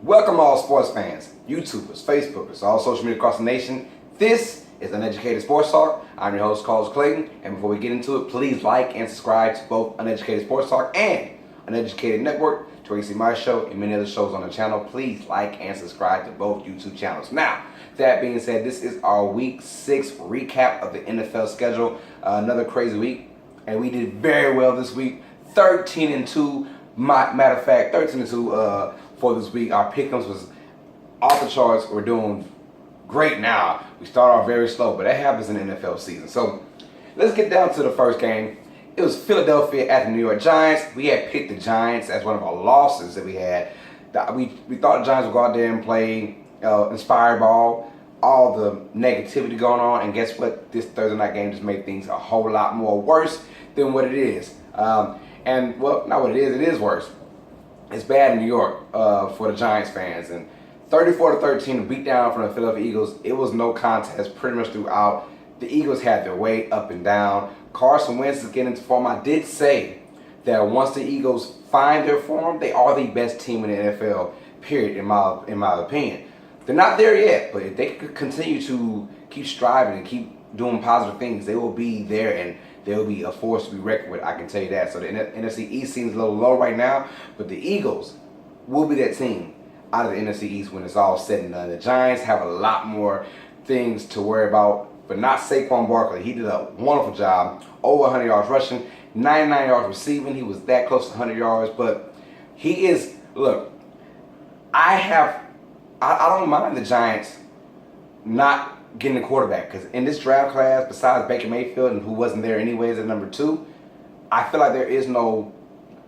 Welcome all sports fans, YouTubers, Facebookers, all social media across the nation. This is Uneducated Sports Talk. I'm your host, Clayton, and before we get into it, please like and subscribe to both Uneducated Sports Talk and Uneducated Network to where you see my show and many other shows on the channel. Please like and subscribe to both YouTube channels. Now, that being said, this is our Week 6 recap of the NFL schedule. Another crazy week, and we did very well this week. 13-2. Matter of fact, 13-2 for this week. Our pick'ems was off the charts. We're doing great now. We start off very slow, but that happens in the NFL season. So let's get down to the first game. It was Philadelphia at the New York Giants. We had picked the Giants as one of our losses that we had. We thought the Giants would go out there and play inspired ball, all the negativity going on, and guess what? This Thursday night game just made things a whole lot more worse than what it is. And well, not what it is worse. It's bad in New York for the Giants fans. And 34-13, beat down from the Philadelphia Eagles. It was no contest pretty much throughout. The Eagles had their way up and down. Carson Wentz is getting into form. I did say that once the Eagles find their form, they are the best team in the NFL, period, in my opinion. They're not there yet, but if they could continue to keep striving and keep doing positive things, they will be there and they'll be a force to be reckoned with, I can tell you that. So the NFC East seems a little low right now, but the Eagles will be that team out of the NFC East when it's all said and done. The Giants have a lot more things to worry about, but not Saquon Barkley. He did a wonderful job, over 100 yards rushing, 99 yards receiving. He was that close to 100 yards, but he is, look, I don't mind the Giants not getting a quarterback, because in this draft class, besides Baker Mayfield, and who wasn't there anyways at number 2, I feel like there is no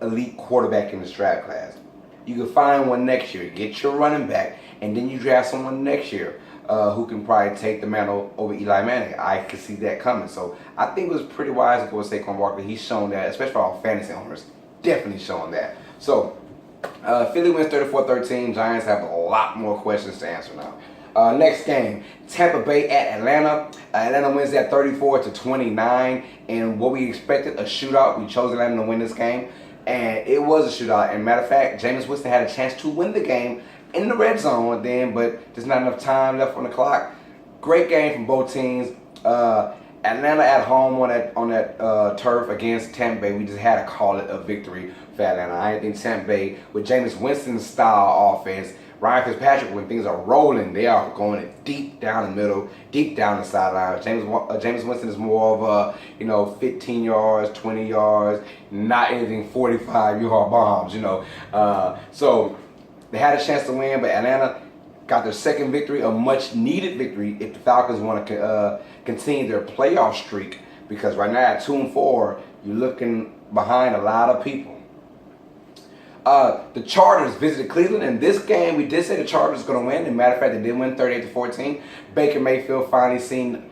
elite quarterback in this draft class. You can find one next year, get your running back, and then you draft someone next year who can probably take the mantle over Eli Manning. I could see that coming. So I think it was pretty wise to go with Saquon Barkley. He's shown that, especially for our fantasy owners, definitely showing that. So Philly wins 34-13. Giants have a lot more questions to answer now. Next game, Tampa Bay at Atlanta. Atlanta wins that 34-29, and what we expected, a shootout. We chose Atlanta to win this game, and it was a shootout. And matter of fact, Jameis Winston had a chance to win the game in the red zone then, but there's not enough time left on the clock. Great game from both teams. Atlanta at home on that turf against Tampa Bay. We just had to call it a victory for Atlanta. I think Tampa Bay, with Jameis Winston's style offense, Ryan Fitzpatrick, when things are rolling, they are going deep down the middle, deep down the sideline. Jameis Winston is more of a, 15 yards, 20 yards, not anything 45-yard bombs, So they had a chance to win, but Atlanta got their second victory, a much-needed victory if the Falcons want to continue their playoff streak, because right now at 2-4, you're looking behind a lot of people. The Chargers visited Cleveland. In this game, we did say the Chargers were going to win. As a matter of fact, they did win 38-14. Baker Mayfield finally seemed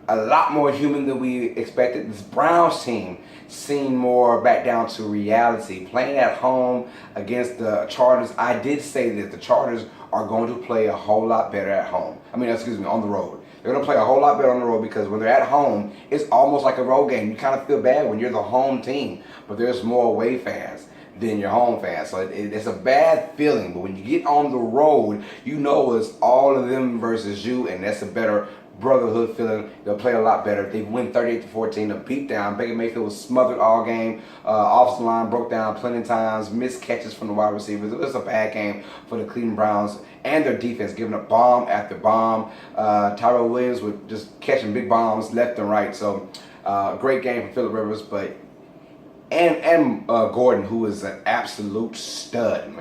a lot more human than we expected. This Browns team seemed more back down to reality. Playing at home against the Chargers, I did say that the Chargers are going to play a whole lot better at home. On the road. They're going to play a whole lot better on the road, because when they're at home, it's almost like a road game. You kind of feel bad when you're the home team, but there's more away fans than your home fans. So it's a bad feeling, but when you get on the road, it's all of them versus you, and that's a better brotherhood feeling. They'll play a lot better. They win 38-14, a beatdown. Baker Mayfield was smothered all game. Offensive line broke down plenty of times, missed catches from the wide receivers. It was a bad game for the Cleveland Browns and their defense, giving up bomb after bomb. Tyrell Williams was just catching big bombs left and right. So great game from Phillip Rivers, but And Gordon, who is an absolute stud.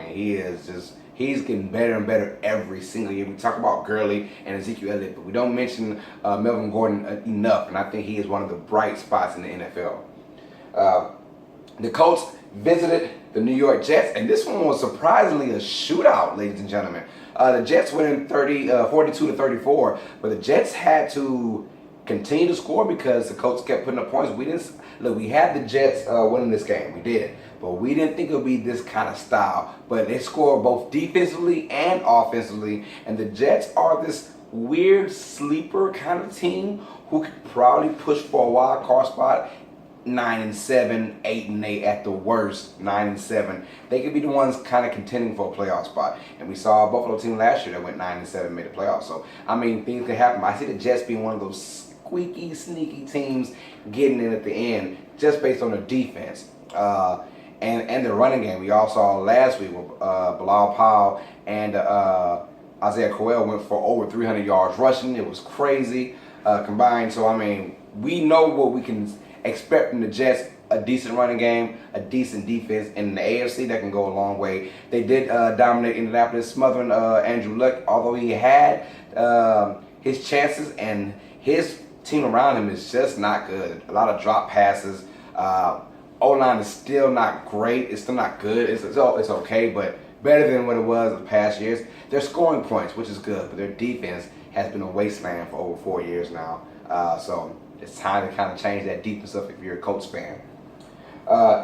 He's getting better and better every single year. We talk about Gurley and Ezekiel Elliott, but we don't mention Melvin Gordon enough, and I think he is one of the bright spots in the NFL. The Colts visited the New York Jets, and this one was surprisingly a shootout, ladies and gentlemen. The Jets went in 42-34, but the Jets had to continue to score because the Colts kept putting up points. We had the Jets winning this game. We did. But we didn't think it would be this kind of style. But they scored both defensively and offensively. And the Jets are this weird sleeper kind of team who could probably push for a wild card spot 9-7, 8-8 at the worst, 9-7. They could be the ones kind of contending for a playoff spot. And we saw a Buffalo team last year that went 9-7, made the playoffs. So I mean, things can happen. I see the Jets being one of those squeaky, sneaky teams getting in at the end just based on their defense and their running game. We all saw last week with Bilal Powell and Isaiah Crowell went for over 300 yards rushing. It was crazy combined. So I mean, we know what we can expect from the Jets: a decent running game, a decent defense, and in the AFC that can go a long way. They did dominate Indianapolis, smothering Andrew Luck, although he had his chances, and his team around him is just not good. A lot of drop passes. O-line is still not great. It's still not good. It's okay, but better than what it was in the past years. They're scoring points, which is good, but their defense has been a wasteland for over 4 years now. So it's time to kind of change that defense up if you're a Colts fan.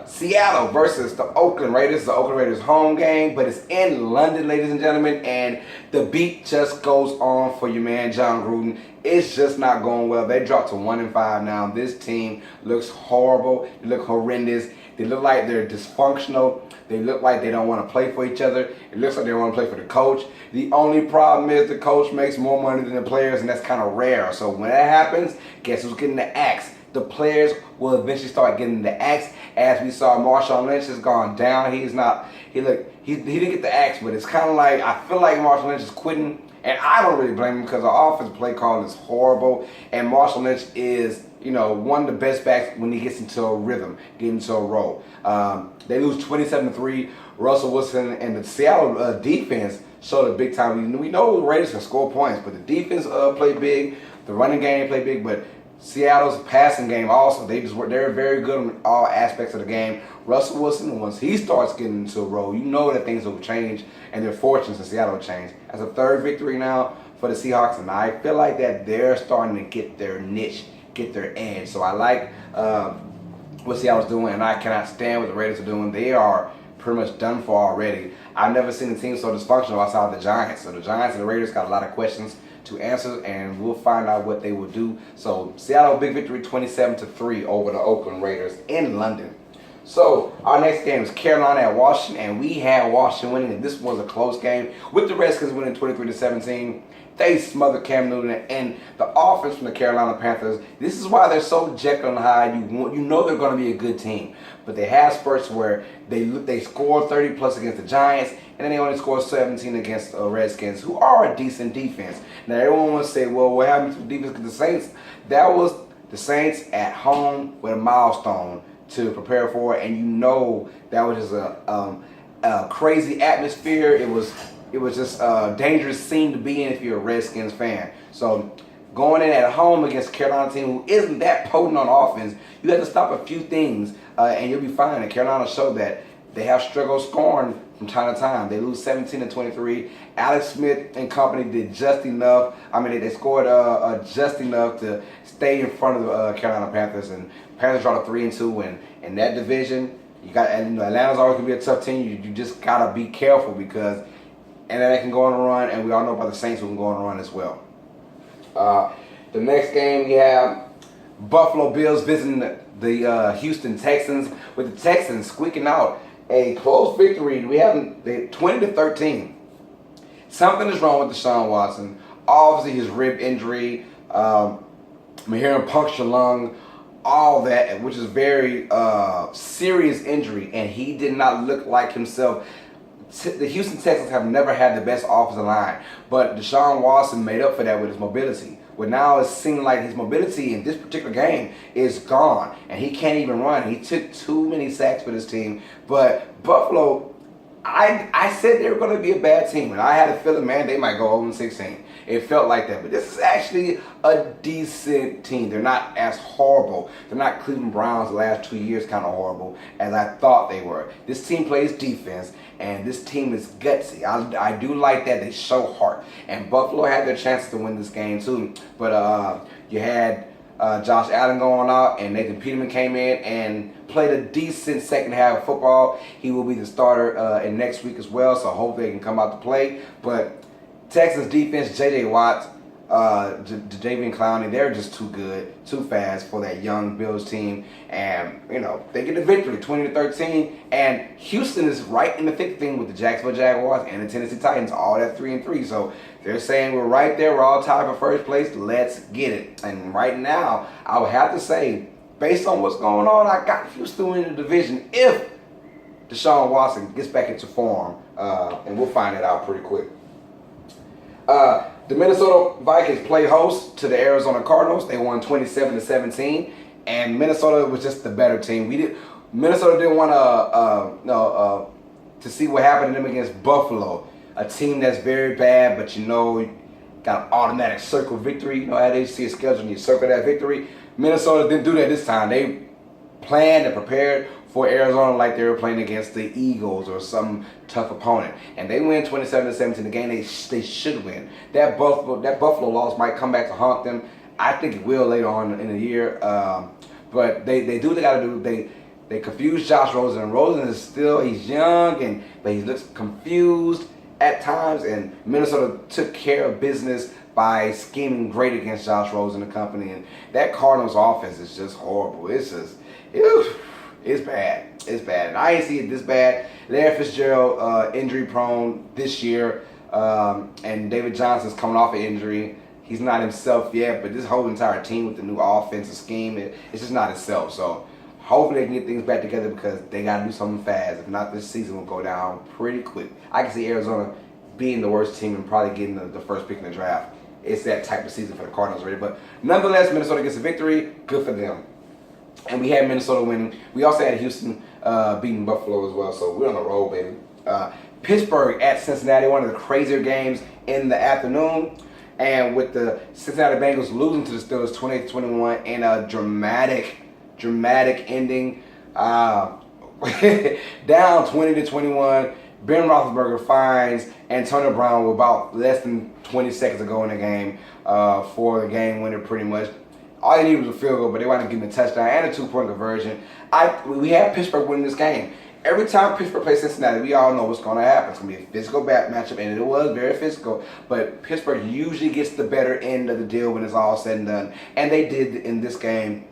Seattle versus the Oakland Raiders. The Oakland Raiders home game, but it's in London, ladies and gentlemen, and the beat just goes on for your man John Gruden. It's just not going well. They dropped to 1-5 now. This team looks horrible. They look horrendous. They look like they're dysfunctional. They look like they don't want to play for each other. It looks like they don't want to play for the coach. The only problem is the coach makes more money than the players, and that's kind of rare. So when that happens, guess who's getting the axe? The players will eventually start getting the axe. As we saw, Marshawn Lynch has gone down. He didn't get the axe, but it's kind of like, I feel like Marshawn Lynch is quitting. And I don't really blame him because the offensive play call is horrible. And Marshawn Lynch is, one of the best backs when he gets into a rhythm, get into a roll. They lose 27-3. Russell Wilson and the Seattle defense showed a big time. We know the Raiders can score points, but the defense played big. The running game played big, but Seattle's passing game also, they're very good on all aspects of the game. Russell Wilson, once he starts getting into a roll, you know that things will change and their fortunes in Seattle will change. That's a third victory now for the Seahawks, and I feel like that they're starting to get their niche, get their edge. So I like what Seattle's doing, and I cannot stand what the Raiders are doing. They are pretty much done for already. I've never seen a team so dysfunctional outside the Giants. So the Giants and the Raiders got a lot of questions to answer, and we'll find out what they will do. So Seattle, big victory, 27-3 over the Oakland Raiders in London. So our next game is Carolina at Washington, and we had Washington winning, and this was a close game with the Redskins winning 23-17. They smothered Cam Newton and the offense from the Carolina Panthers. This is why they're so Jekyll and Hyde. You know they're going to be a good team, but they have spurts where they score 30 plus against the Giants, and then they only score 17 against the Redskins, who are a decent defense. Now everyone wants to say, well, what happened to the defense? Because the Saints, that was the Saints at home with a milestone to prepare for, and that was just a crazy atmosphere. It was just a dangerous scene to be in if you're a Redskins fan. So going in at home against a Carolina team who isn't that potent on offense, you have to stop a few things and you'll be fine. And Carolina showed that they have struggled scoring from time to time. They lose 17-23. Alex Smith and company did just enough. I mean, they scored just enough to stay in front of the Carolina Panthers. And Panthers dropped a 3-2. And in that division, Atlanta's always gonna be a tough team. You just gotta be careful because they can go on a run, and we all know about the Saints who can go on a run as well. The next game we have Buffalo Bills visiting the Houston Texans, with the Texans squeaking out a close victory. We have 20-13. Something is wrong with Deshaun Watson. Obviously, his rib injury, hearing puncture lung, all that, which is very serious injury, and he did not look like himself. The Houston Texans have never had the best offensive line, but Deshaun Watson made up for that with his mobility. But now it seems like his mobility in this particular game is gone, and he can't even run. He took too many sacks for this team. But Buffalo, I said they were going to be a bad team, and I had a feeling, man, they might go 0-16. It felt like that, but this is actually a decent team. They're not as horrible. They're not Cleveland Browns the last 2 years kind of horrible as I thought they were. This team plays defense, and this team is gutsy. I do like that. They show heart, and Buffalo had their chances to win this game too. But you had Josh Allen going out, and Nathan Peterman came in and played a decent second half of football. He will be the starter in next week as well, so hopefully they can come out to play. But Texans defense, J.J. Watt, Jadeveon Clowney, they're just too good, too fast for that young Bills team. And, they get the victory, 20-13. And Houston is right in the thick thing with the Jacksonville Jaguars and the Tennessee Titans, all at 3-3. So they're saying we're right there, we're all tied for first place, let's get it. And right now, I would have to say, based on what's going on, I got Houston in the division if Deshaun Watson gets back into form. And we'll find it out pretty quick. The Minnesota Vikings play host to the Arizona Cardinals. They won 27-17, and Minnesota was just the better team. Minnesota didn't want to see what happened to them against Buffalo, a team that's very bad, but got an automatic circle victory. How they see a schedule and you circle that victory. Minnesota didn't do that this time. They planned and prepared for Arizona like they were playing against the Eagles or some tough opponent. And they win 27-17, the game they should win. That Buffalo loss might come back to haunt them. I think it will later on in the year. But they do what they got to do. They confuse Josh Rosen. And Rosen is he's young, but he looks confused at times. And Minnesota took care of business by scheming great against Josh Rosen and company. And that Cardinals offense is just horrible. It's just, it's bad. It's bad. And I ain't see it this bad. Larry Fitzgerald injury prone this year. And David Johnson's coming off an injury. He's not himself yet, but this whole entire team with the new offensive scheme, it's just not itself. So hopefully they can get things back together because they got to do something fast. If not, this season will go down pretty quick. I can see Arizona being the worst team and probably getting the first pick in the draft. It's that type of season for the Cardinals already. But nonetheless, Minnesota gets a victory. Good for them. And we had Minnesota winning. We also had Houston beating Buffalo as well. So we're on the road, baby. Pittsburgh at Cincinnati, one of the crazier games in the afternoon. And with the Cincinnati Bengals losing to the Steelers 28-21 in a dramatic ending. Down 20-21. Ben Roethlisberger finds Antonio Brown with about less than 20 seconds to go in the game for the game winner pretty much. All they needed was a field goal, but they wanted to give him a touchdown and a 2-point conversion. We had Pittsburgh winning this game. Every time Pittsburgh plays Cincinnati, we all know what's going to happen. It's going to be a physical matchup, and it was very physical. But Pittsburgh usually gets the better end of the deal when it's all said and done. And they did in this game.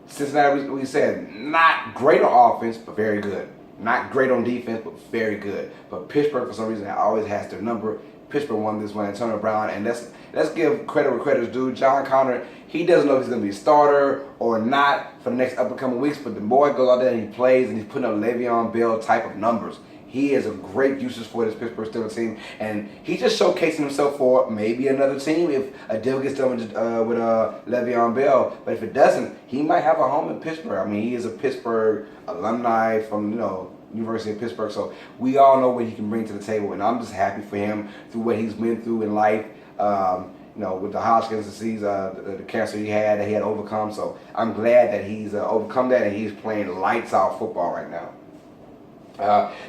Cincinnati, we said, not great on offense, but very good. Not great on defense, but very good. But Pittsburgh, for some reason, always has their number. Pittsburgh won this one, Antonio Brown, and let's give credit where credit's due. John Connor, he doesn't know if he's going to be a starter or not for the next upcoming weeks, but the boy goes out there and he plays, and he's putting up Le'Veon Bell type of numbers. He is a great usage for this Pittsburgh Steelers team, and he's just showcasing himself for maybe another team if a deal gets done with Le'Veon Bell. But if it doesn't, he might have a home in Pittsburgh. I mean, he is a Pittsburgh alumni from, University of Pittsburgh, so we all know what he can bring to the table, and I'm just happy for him through what he's been through in life. With the Hodgkin's disease, the cancer he had overcome. So I'm glad that he's overcome that and he's playing lights out football right now.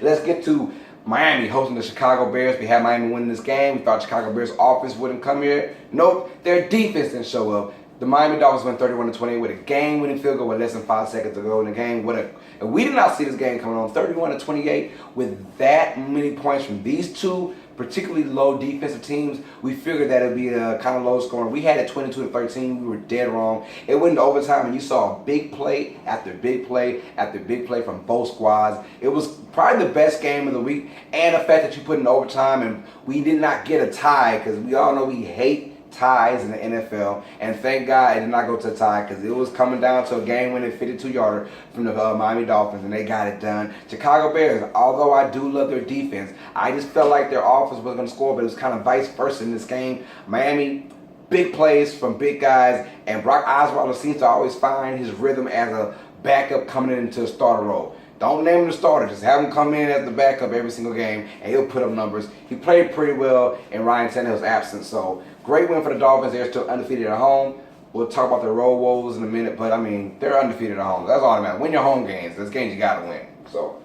Let's get to Miami hosting the Chicago Bears. We had Miami winning this game. We thought Chicago Bears offense wouldn't come here. Nope, their defense didn't show up. The Miami Dolphins won 31-20 with a game-winning field goal with less than 5 seconds to go in the game. And we did not see this game coming on 31-28 with that many points from these two particularly low defensive teams. We figured that it would be a kind of low scoring. We had it 22-13. We were dead wrong. It went into overtime, and you saw big play after big play after big play from both squads. It was probably the best game of the week, and the fact that you put in overtime, and we did not get a tie because we all know we hate ties in the NFL, and thank God it did not go to a tie because it was coming down to a game-winning 52-yarder from the Miami Dolphins, and they got it done. Chicago Bears, although I do love their defense, I just felt like their offense was going to score, but it was kind of vice versa in this game. Miami, big plays from big guys, and Brock Osweiler seems to always find his rhythm as a backup coming into a starter role. Don't name him the starter. Just have him come in as the backup every single game, and he'll put up numbers. He played pretty well in Ryan Tannehill's absence, so great win for the Dolphins. They're still undefeated at home. We'll talk about their road woes in a minute, but, I mean, they're undefeated at home. That's all that matters. Win your home games. Those games you got to win. So,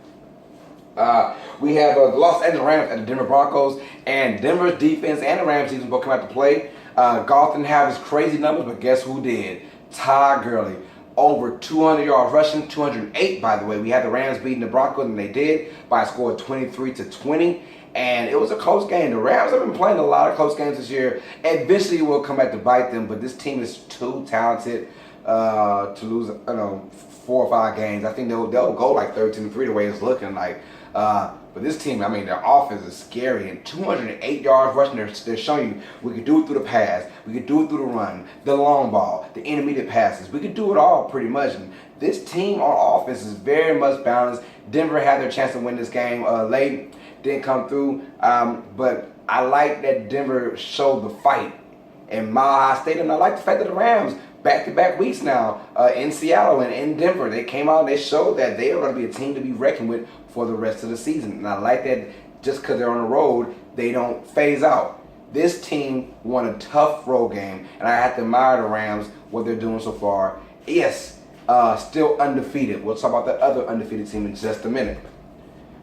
we have the Los Angeles Rams at the Denver Broncos, and Denver's defense and the Rams defense both come out to play. Goff didn't have his crazy numbers, but guess who did? Todd Gurley. Over 200 yards rushing, 208 by the way. We had the Rams beating the Broncos, and they did by a score of 23-20. And it was a close game. The Rams have been playing a lot of close games this year. Eventually, it will come back to bite them. But this team is too talented to lose, 4 or 5 games. I think they'll go like 13-3 the way it's looking like. But this team, I mean, their offense is scary. And 208 yards rushing, they're showing you we could do it through the pass, we could do it through the run, the long ball, the intermediate passes. We could do it all pretty much. And this team on offense is very much balanced. Denver had their chance to win this game late, didn't come through. But I like that Denver showed the fight in Mile High Stadium. I like the fact that the Rams, back-to-back weeks now in Seattle and in Denver, they came out and they showed that they are going to be a team to be reckoned with for the rest of the season. And I like that just because they're on the road, they don't phase out. This team won a tough road game, and I have to admire the Rams, what they're doing so far. Yes, still undefeated. We'll talk about the other undefeated team in just a minute.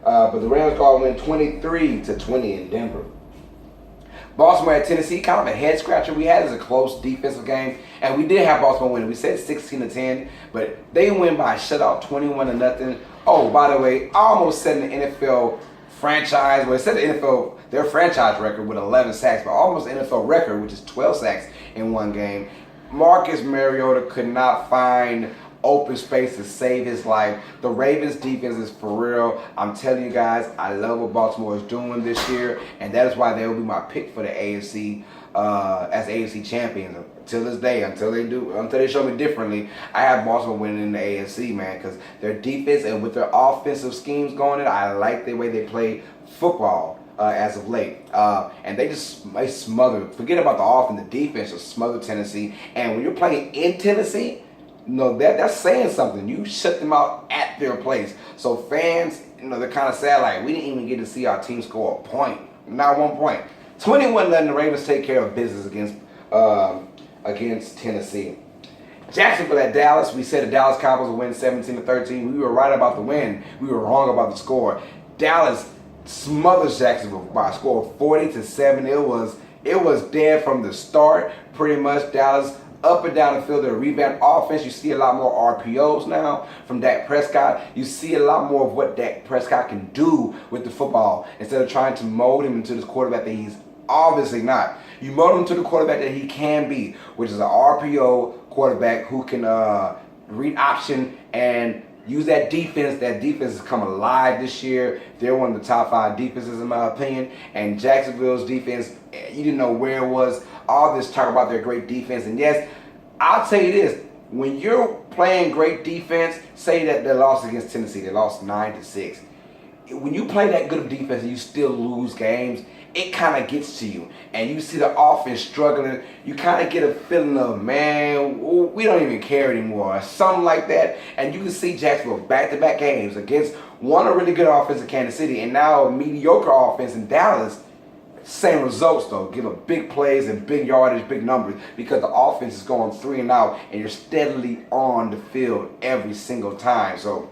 But the Rams go out and win 23-20 in Denver. Baltimore at Tennessee, kind of a head scratcher. We had as a close defensive game, and we did have Baltimore winning. We said 16-10, but they win by a shutout, 21-0. Oh, by the way, almost setting the NFL franchise. Well, it set the NFL their franchise record with 11 sacks, but almost the NFL record, which is 12 sacks in one game. Marcus Mariota could not find open space to save his life. The Ravens defense is for real. I'm telling you guys, I love what Baltimore is doing this year, and that is why they will be my pick for the AFC as AFC champions until this day. Until they show me differently, I have Baltimore winning in the AFC, man, because their defense and with their offensive schemes going in, I like the way they play football as of late. And they smothered. Forget about the offense, the defense just smothered Tennessee. And when you're playing in Tennessee, that's saying something. You shut them out at their place. So fans, they're kind of sad. Like, we didn't even get to see our team score a point. Not 1 point. 21 letting the Ravens take care of business against Tennessee. Jacksonville at Dallas. We said the Dallas Cowboys would win 17-13. We were right about the win. We were wrong about the score. Dallas smothers Jacksonville by a score of 40-7. It was dead from the start. Pretty much Dallas up and down the field, their revamped offense. You see a lot more RPOs now from Dak Prescott. You see a lot more of what Dak Prescott can do with the football instead of trying to mold him into this quarterback that he's obviously not. You mold him to the quarterback that he can be, which is an RPO quarterback who can read option and use that defense. That defense has come alive this year. They're one of the top 5 defenses in my opinion. And Jacksonville's defense, you didn't know where it was. All this talk about their great defense. And yes, I'll tell you this. When you're playing great defense, say that they lost against Tennessee. They lost 9-6. When you play that good of defense and you still lose games, it kind of gets to you. And you see the offense struggling. You kind of get a feeling of, man, we don't even care anymore, or something like that. And you can see Jacksonville back-to-back games against one a really good offense in Kansas City and now a mediocre offense in Dallas. Same results though, give up big plays and big yardage, big numbers, because the offense is going 3 and out and you're steadily on the field every single time. So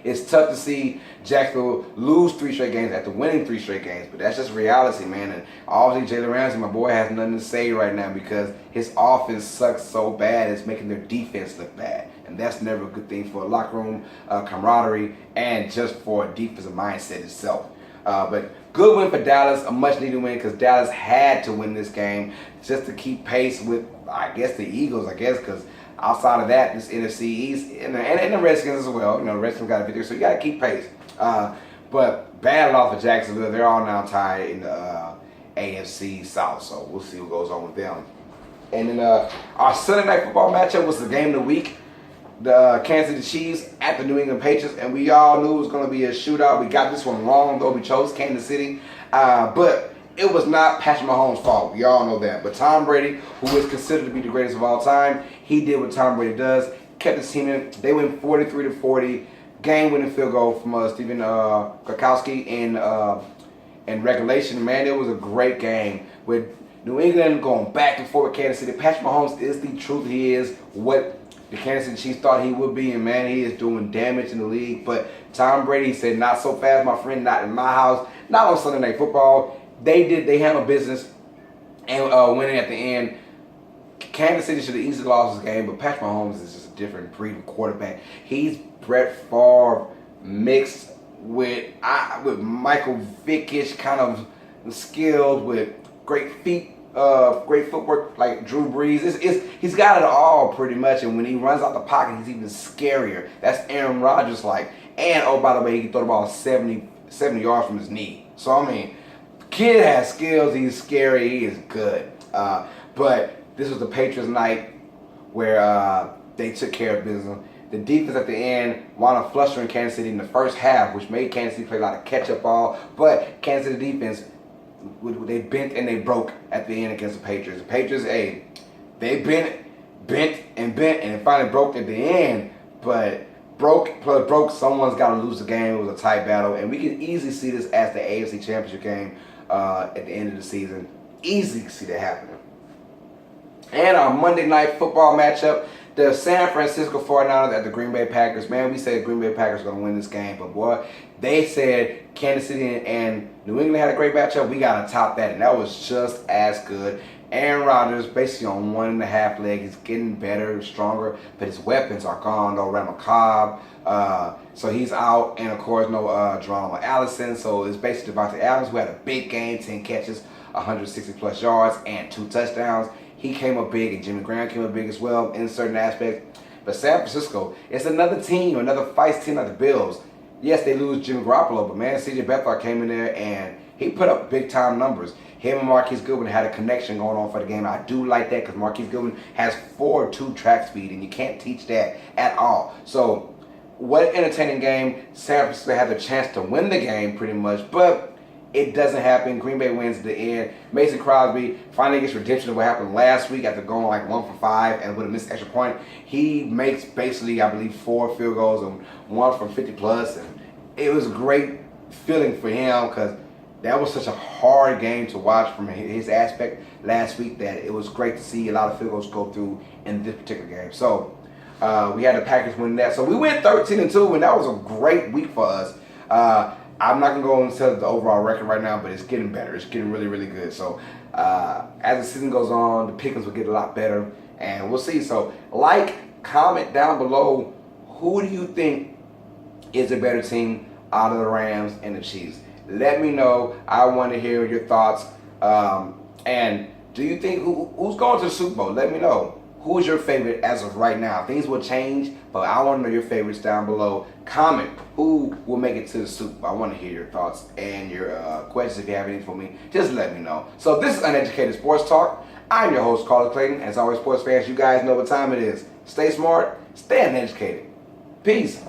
it's tough to see Jacksonville lose 3 straight games after winning 3 straight games, but that's just reality, man. And obviously Jalen Ramsey, my boy, has nothing to say right now because his offense sucks so bad it's making their defense look bad. And that's never a good thing for a locker room camaraderie and just for a defensive mindset itself. But good win for Dallas, a much needed win because Dallas had to win this game just to keep pace with, I guess, the Eagles, because outside of that, this NFC East and the Redskins as well. The Redskins got a victory, so you got to keep pace. But bad loss for Jacksonville. They're all now tied in the AFC South, so we'll see what goes on with them. And then our Sunday night football matchup was the game of the week. The Kansas City Chiefs at the New England Patriots, and we all knew it was going to be a shootout. We got this one wrong, though. We chose Kansas City, but it was not Patrick Mahomes' fault. We all know that. But Tom Brady, who is considered to be the greatest of all time, he did what Tom Brady does, kept his team in. They win 43-40, game-winning field goal from Stephen Gostkowski in regulation. Man, it was a great game with New England going back and forth with Kansas City. Patrick Mahomes is the truth. He is what the Kansas City Chiefs thought he would be, and man, he is doing damage in the league. But Tom Brady said, not so fast, my friend, not in my house, not on Sunday Night Football. They handled business and winning at the end. Kansas City should have easily lost this game, but Patrick Mahomes is just a different breed of quarterback. He's Brett Favre mixed with Michael Vickish kind of skilled, with great feet, great footwork like Drew Brees. He's got it all pretty much, and when he runs out the pocket, he's even scarier. That's Aaron Rodgers like. And oh, by the way, he can throw the ball 70 yards from his knee. So I mean, kid has skills. He's scary. He is good. But this was the Patriots night where they took care of business. The defense at the end wound up flustering Kansas City in the first half, which made Kansas City play a lot of catch-up ball. But Kansas City defense, they bent and they broke at the end against the Patriots. The Patriots, they bent, and it finally broke at the end. But broke, someone's got to lose the game. It was a tight battle. And we can easily see this as the AFC Championship game at the end of the season. Easily see that happening. And our Monday night football matchup, the San Francisco 49ers at the Green Bay Packers. Man, we said Green Bay Packers are going to win this game. But, boy, they said Kansas City and New England had a great matchup. We got to top that. And that was just as good. Aaron Rodgers basically on 1.5 leg. He's getting better, stronger. But his weapons are gone, though. Randall Cobb. So he's out. And, of course, no Geronimo Allison. So it's basically Devontae Adams, who had a big game, 10 catches, 160-plus yards, and 2 touchdowns. He came up big, and Jimmy Graham came up big as well in certain aspects. But San Francisco, it's another team, another feist team like the Bills. Yes, they lose Jimmy Garoppolo, but man, C.J. Beathard came in there and he put up big-time numbers. Him and Marquise Goodwin had a connection going on for the game. I do like that because Marquise Goodwin has 4.2 track speed, and you can't teach that at all. So, what an entertaining game. San Francisco had the chance to win the game pretty much, but it doesn't happen. Green Bay wins at the end. Mason Crosby finally gets redemption of what happened last week after going like 1 for 5 and with a missed extra point. He makes basically, I believe, 4 field goals and 1 from 50 plus. And it was a great feeling for him because that was such a hard game to watch from his aspect last week that it was great to see a lot of field goals go through in this particular game. So we had the Packers win that. So we went 13-2, and that was a great week for us. I'm not going to go and tell the overall record right now, but it's getting better. It's getting really, really good. So as the season goes on, the pickings will get a lot better, and we'll see. So comment down below, who do you think is a better team out of the Rams and the Chiefs? Let me know. I want to hear your thoughts. And do you think who's going to the Super Bowl? Let me know. Who is your favorite as of right now? Things will change, but I want to know your favorites down below. Comment who will make it to the Super Bowl. I want to hear your thoughts and your questions. If you have any for me, just let me know. So this is Uneducated Sports Talk. I'm your host, Clayton. As always, sports fans, you guys know what time it is. Stay smart, stay uneducated. Peace.